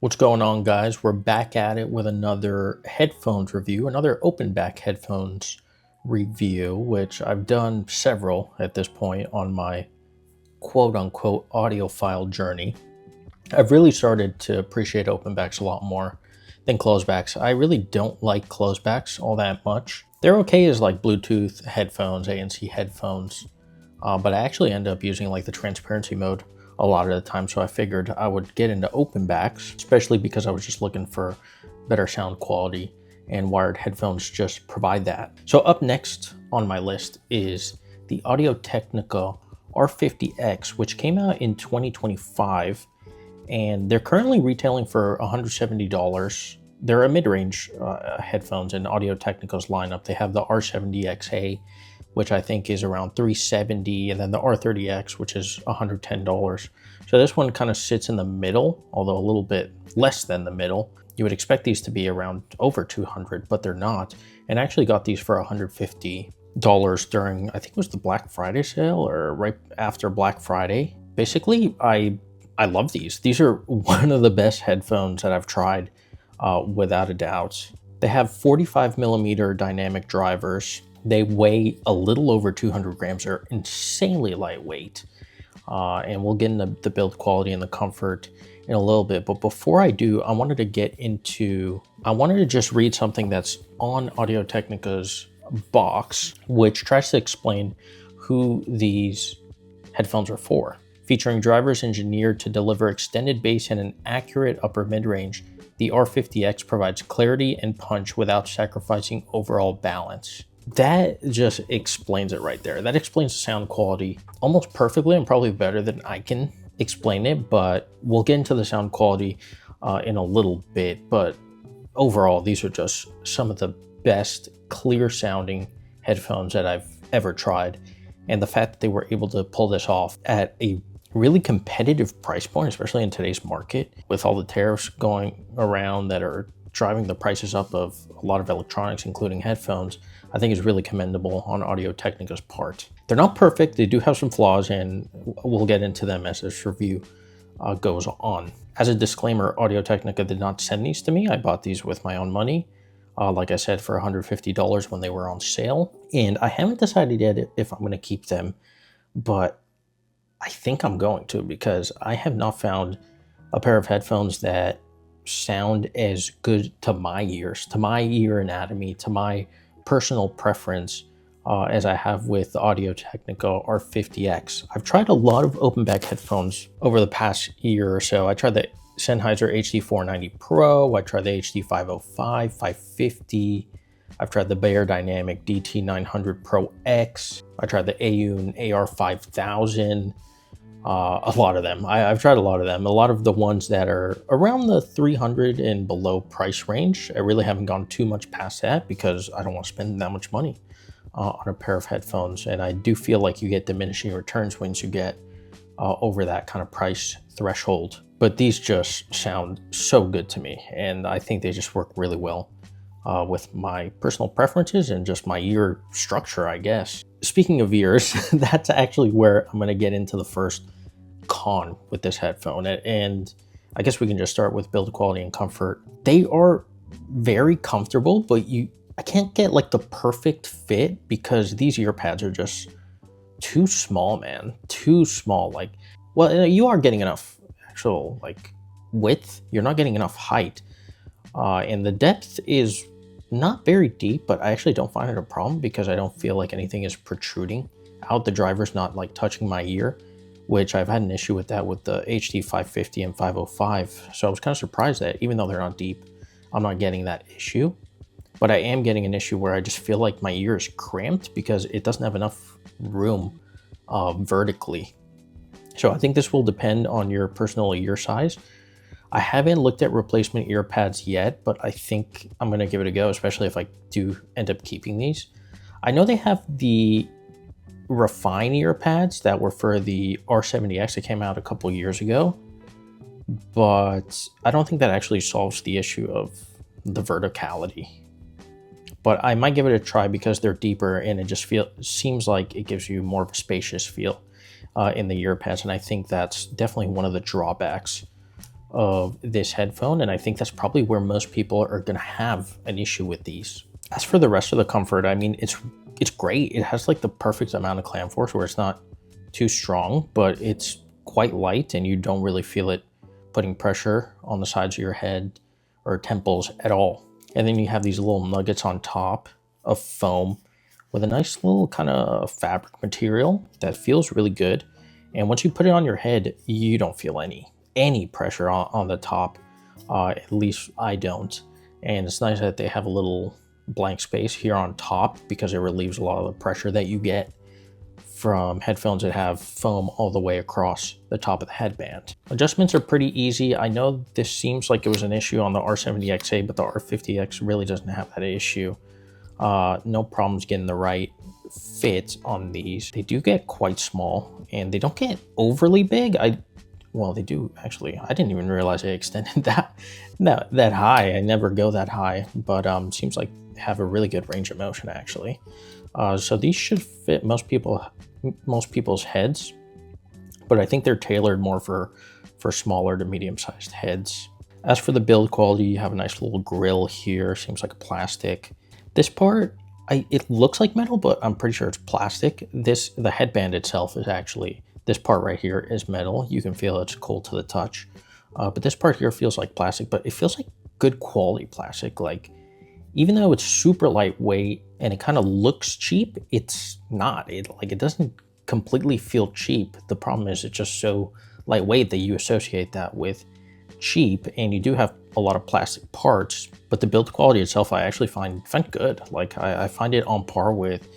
What's going on, guys? We're back at it with another headphones review, another open back headphones review, which I've done several at this point on my quote unquote audiophile journey. I've really started to appreciate open backs a lot more than closed backs. I really don't like closed backs all that much. They're okay as like Bluetooth headphones, ANC headphones, but I actually end up using like the transparency mode a lot of the time, so I figured I would get into open backs, especially because I was just looking for better sound quality, and wired headphones just provide that. So up next on my list is the Audio-Technica R50X, which came out in 2025, and they're currently retailing for $170. They're a mid-range headphones in Audio-Technica's lineup. They have the R70XA, which I think is around $370, and then the R30X, which is $110. So this one kind of sits in the middle, although a little bit less than the middle. You would expect these to be around over $200, but they're not. And I actually got these for $150 during, I think it was the Black Friday sale or right after Black Friday. Basically, I love these. These are one of the best headphones that I've tried, without a doubt. They have 45 millimeter dynamic drivers. They weigh a little over 200 grams. They're insanely lightweight. And we'll get into the build quality and the comfort in a little bit. But before I do, I wanted to just read something that's on Audio-Technica's box, which tries to explain who these headphones are for. Featuring drivers engineered to deliver extended bass and an accurate upper mid-range, the R50X provides clarity and punch without sacrificing overall balance. That just explains it right there. That explains the sound quality almost perfectly, and probably better than I can explain it, but we'll get into the sound quality in a little bit. But overall, these are just some of the best clear sounding headphones that I've ever tried. And the fact that they were able to pull this off at a really competitive price point, especially in today's market, with all the tariffs going around that are driving the prices up of a lot of electronics, including headphones, I think is really commendable on Audio-Technica's part. They're not perfect. They do have some flaws, and we'll get into them as this review goes on. As a disclaimer, Audio-Technica did not send these to me. I bought these with my own money, like I said, for $150 when they were on sale. And I haven't decided yet if I'm going to keep them, but I think I'm going to, because I have not found a pair of headphones that sound as good to my ears, to my ear anatomy, to my personal preference as I have with the Audio-Technica R50X. I've tried a lot of open back headphones over the past year or so. I tried the Sennheiser HD490 Pro, I tried the HD505, 550, I've tried the Beyerdynamic DT900 Pro X, I tried the Aune AR5000, a lot of them. I've tried a lot of them. A lot of the ones that are around the 300 and below price range. I really haven't gone too much past that because I don't want to spend that much money on a pair of headphones. And I do feel like you get diminishing returns once you get over that kind of price threshold. But these just sound so good to me, and I think they just work really well with my personal preferences and just my ear structure, I guess. Speaking of ears, that's actually where I'm going to get into the first con with this headphone. And I guess we can just start with build quality and comfort. They are very comfortable, but I can't get like the perfect fit because these ear pads are just too small, man. Too small. Like, well, you are getting enough actual like width. You're not getting enough height. And the depth is not very deep, but I actually don't find it a problem because I don't feel like anything is protruding out. The driver's not like touching my ear, which I've had an issue with that with the HD 550 and 505. So I was kind of surprised that even though they're not deep, I'm not getting that issue. But I am getting an issue where I just feel like my ear is cramped because it doesn't have enough room vertically. So I think this will depend on your personal ear size. I haven't looked at replacement ear pads yet, but I think I'm going to give it a go, especially if I do end up keeping these. I know they have the Refine ear pads that were for the R70X that came out a couple years ago, but I don't think that actually solves the issue of the verticality. But I might give it a try because they're deeper and it just seems like it gives you more of a spacious feel in the ear pads, and I think that's definitely one of the drawbacks of this headphone, and I think that's probably where most people are going to have an issue with these. As for the rest of the comfort, I mean, it's great. It has like the perfect amount of clamp force where it's not too strong, but it's quite light and you don't really feel it putting pressure on the sides of your head or temples at all. And then you have these little nuggets on top of foam with a nice little kind of fabric material that feels really good. And once you put it on your head, you don't feel any pressure on the top. At least I don't. And it's nice that they have a little blank space here on top because it relieves a lot of the pressure that you get from headphones that have foam all the way across the top of the headband. Adjustments are pretty easy. I know this seems like it was an issue on the R70XA, but the R50X really doesn't have that issue. No problems getting the right fit on these. They do get quite small and they don't get overly big. Well, they do actually. I didn't even realize they extended that high. I never go that high, but seems like they have a really good range of motion actually. So these should fit most people's heads, but I think they're tailored more for smaller to medium-sized heads. As for the build quality, you have a nice little grill here. Seems like a plastic. This part, it looks like metal, but I'm pretty sure it's plastic. The headband itself is actually, this part right here is metal. You can feel it's cold to the touch. But this part here feels like plastic, but it feels like good quality plastic. Like, even though it's super lightweight and it kind of looks cheap, it's not. It doesn't completely feel cheap. The problem is it's just so lightweight that you associate that with cheap, and you do have a lot of plastic parts, but the build quality itself I actually find good. Like I find it on par with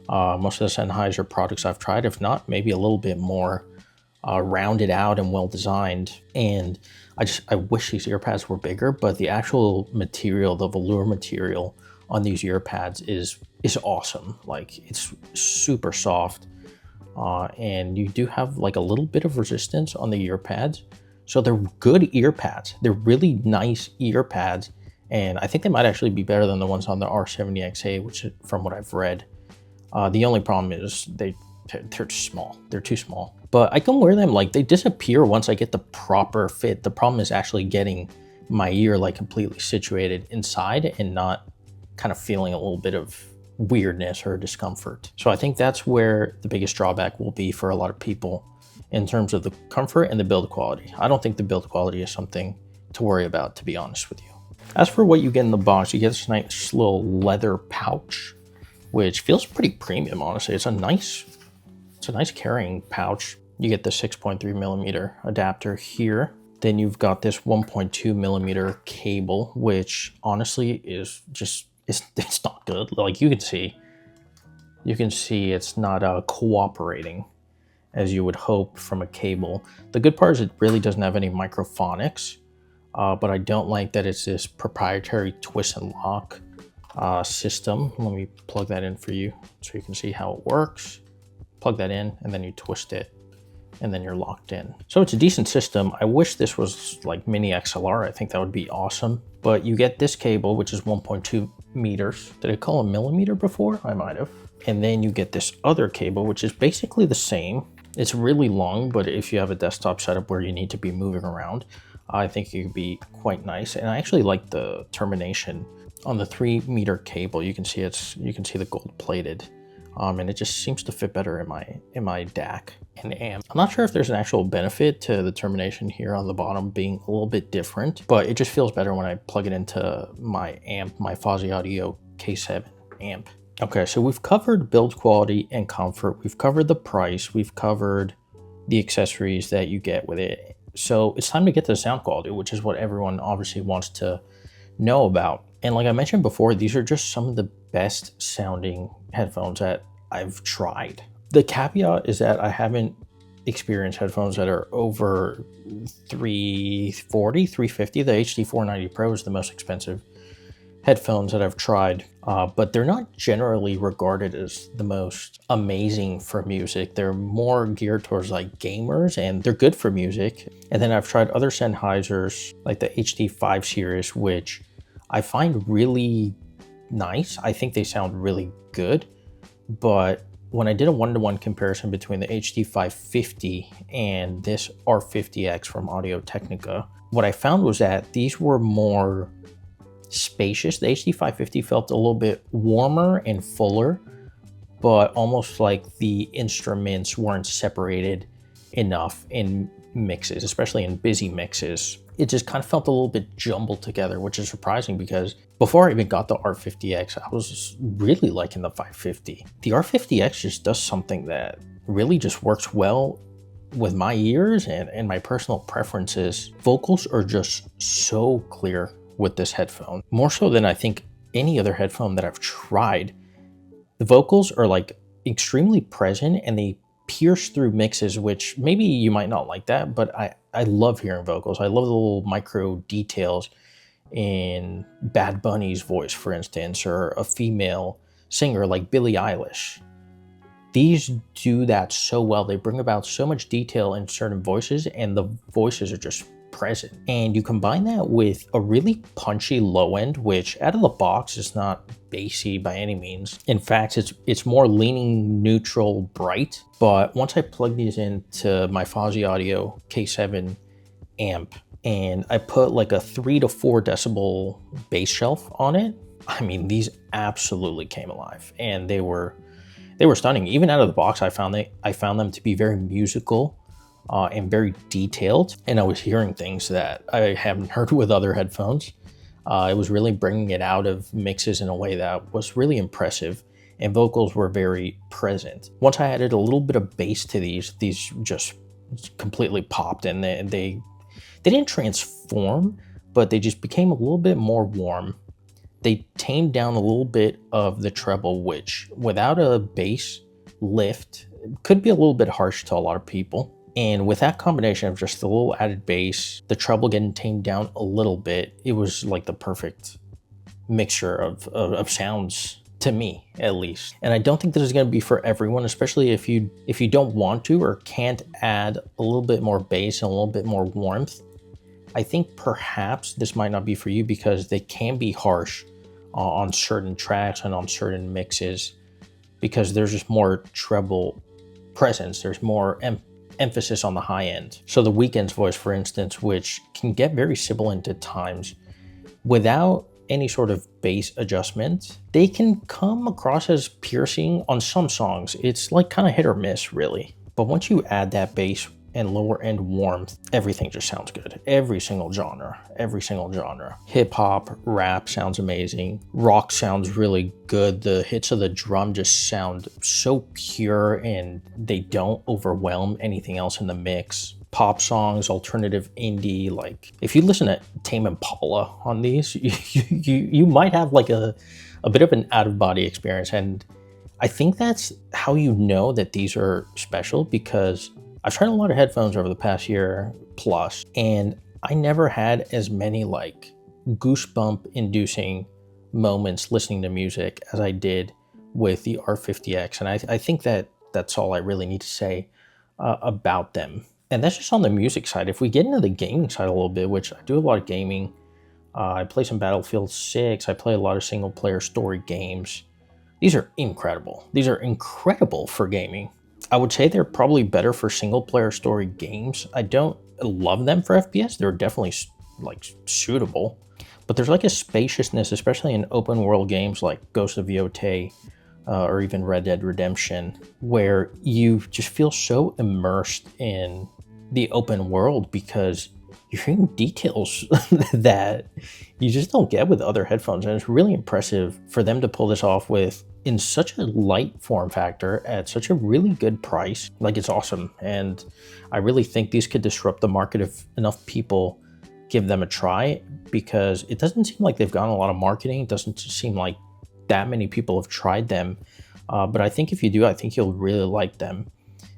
most of the Sennheiser products I've tried, if not maybe a little bit more rounded out and well designed. And I wish these ear pads were bigger, but the actual material, the velour material on these ear pads is awesome. Like, it's super soft, and you do have like a little bit of resistance on the ear pads. So they're good ear pads. They're really nice ear pads, and I think they might actually be better than the ones on the R70XA, which, from what I've read. The only problem is they're small. They're too small. But I can wear them, like, they disappear once I get the proper fit. The problem is actually getting my ear like completely situated inside and not kind of feeling a little bit of weirdness or discomfort. So I think that's where the biggest drawback will be for a lot of people in terms of the comfort and the build quality. I don't think the build quality is something to worry about, to be honest with you. As for what you get in the box, you get this nice little leather pouch, which feels pretty premium, honestly. It's a nice carrying pouch. You get the 6.3 millimeter adapter here. Then you've got this 1.2 millimeter cable, which honestly is just, it's not good. Like, you can see it's not cooperating as you would hope from a cable. The good part is it really doesn't have any microphonics, but I don't like that it's this proprietary twist and lock system. Let me plug that in for you so you can see how it works. Plug that in and then you twist it and then you're locked in. So it's a decent system. I wish this was like mini XLR. I think that would be awesome. But you get this cable, which is 1.2 meters. Did I call a millimeter before? I might have. And then you get this other cable, which is basically the same. It's really long, but if you have a desktop setup where you need to be moving around, I think it could be quite nice. And I actually like the termination on the 3-meter cable. You can see the gold plated. And it just seems to fit better in my DAC and amp. I'm not sure if there's an actual benefit to the termination here on the bottom being a little bit different, but it just feels better when I plug it into my amp, my Fozzy Audio K7 amp. Okay, so we've covered build quality and comfort. We've covered the price. We've covered the accessories that you get with it. So it's time to get to the sound quality, which is what everyone obviously wants to know about. And like I mentioned before, these are just some of the best sounding headphones that I've tried. The caveat is that I haven't experienced headphones that are over $340, $350. The HD490 Pro is the most expensive headphones that I've tried, but they're not generally regarded as the most amazing for music. They're more geared towards like gamers, and they're good for music. And then I've tried other Sennheisers like the HD5 series, which I find really nice. I think they sound really good, but when I did a one-to-one comparison between the HD550 and this R50X from Audio-Technica, what I found was that these were more spacious. The HD550 felt a little bit warmer and fuller, but almost like the instruments weren't separated enough in mixes, especially in busy mixes. It just kind of felt a little bit jumbled together, which is surprising because before I even got the R50X, I was really liking the 550. The R50X just does something that really just works well with my ears and my personal preferences. Vocals are just so clear with this headphone, more so than I think any other headphone that I've tried. The vocals are like extremely present and they pierce through mixes, which maybe you might not like that, but I love hearing vocals. I love the little micro details in Bad Bunny's voice, for instance, or a female singer like Billie Eilish. These do that so well. They bring about so much detail in certain voices, and the voices are just present. And you combine that with a really punchy low end, which out of the box is not bassy by any means. In fact, it's more leaning neutral bright. But once I plug these into my Fozzy Audio K7 amp and I put like a 3 to 4 decibel bass shelf on it, I mean, these absolutely came alive, and they were stunning. Even out of the box, I found them to be very musical and very detailed, and I was hearing things that I haven't heard with other headphones. It was really bringing it out of mixes in a way that was really impressive, and vocals were very present. Once I added a little bit of bass to these just completely popped, and they didn't transform, but they just became a little bit more warm. They tamed down a little bit of the treble, which without a bass lift could be a little bit harsh to a lot of people. And with that combination of just a little added bass, the treble getting tamed down a little bit, it was like the perfect mixture of sounds, to me at least. And I don't think this is going to be for everyone, especially if you don't want to or can't add a little bit more bass and a little bit more warmth. I think perhaps this might not be for you because they can be harsh on certain tracks and on certain mixes because there's just more treble presence. There's more emphasis on the high end. So the Weeknd's voice, for instance, which can get very sibilant at times, without any sort of bass adjustment, they can come across as piercing on some songs. It's like kind of hit or miss, really. But once you add that bass and lower end warmth, everything just sounds good. Every single genre. Hip hop, rap sounds amazing. Rock sounds really good. The hits of the drum just sound so pure and they don't overwhelm anything else in the mix. Pop songs, alternative indie, like if you listen to Tame Impala on these, you might have like a bit of an out-of-body experience. And I think that's how you know that these are special, because I've tried a lot of headphones over the past year plus, and I never had as many like goosebump inducing moments listening to music as I did with the R50X. And I think that's all I really need to say about them. And that's just on the music side. If we get into the gaming side a little bit, which I do a lot of gaming, I play some Battlefield 6, I play a lot of single player story games. These are incredible. These are incredible for gaming. I would say they're probably better for single player story games. I don't love them for FPS. They're definitely like suitable, but there's like a spaciousness, especially in open world games like Ghost of Yotei or even Red Dead Redemption, where you just feel so immersed in the open world because you're hearing details that you just don't get with other headphones. And it's really impressive for them to pull this off with in such a light form factor at such a really good price. Like, it's awesome. And I really think these could disrupt the market if enough people give them a try, because it doesn't seem like they've gotten a lot of marketing. It doesn't seem like that many people have tried them. But I think if you do, I think you'll really like them,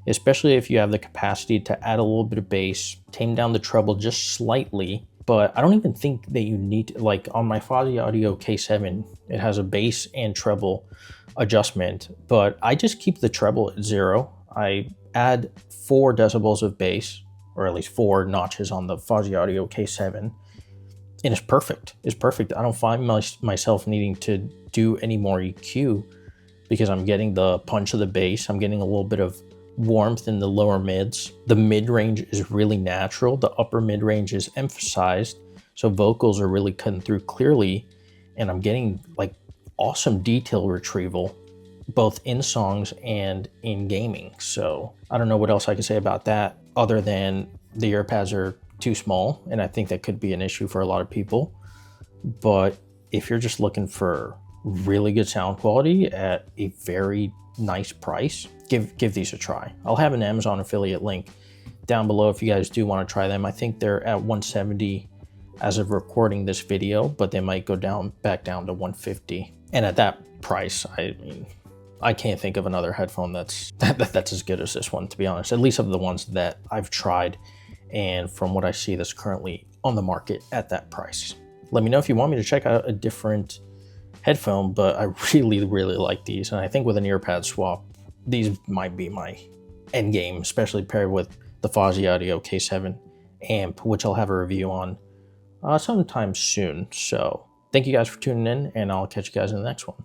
especially if you have the capacity to add a little bit of bass, tame down the treble just slightly. But I don't even think that you need to, like on my Fozzy Audio K7, it has a bass and treble adjustment, but I just keep the treble at 0. I add 4 decibels of bass, or at least 4 notches on the Fozzy Audio K7, and it's perfect. It's perfect. I don't find myself needing to do any more EQ because I'm getting the punch of the bass. I'm getting a little bit of warmth in the lower mids. The mid-range is really natural. The upper mid-range is emphasized. So vocals are really cutting through clearly, and I'm getting like awesome detail retrieval, both in songs and in gaming. So I don't know what else I can say about that other than the earpads are too small, and I think that could be an issue for a lot of people. But if you're just looking for really good sound quality at a very nice price, give these a try. I'll have an Amazon affiliate link down below if you guys do want to try them. I think they're at $170 as of recording this video, but they might go back down to $150. And at that price, I mean, I can't think of another headphone that's as good as this one, to be honest, at least of the ones that I've tried and from what I see that's currently on the market at that price. Let me know if you want me to check out a different headphone, but I really, really like these. And I think with an earpad swap, these might be my end game, especially paired with the Fozzy Audio K7 amp, which I'll have a review on sometime soon. So thank you guys for tuning in, and I'll catch you guys in the next one.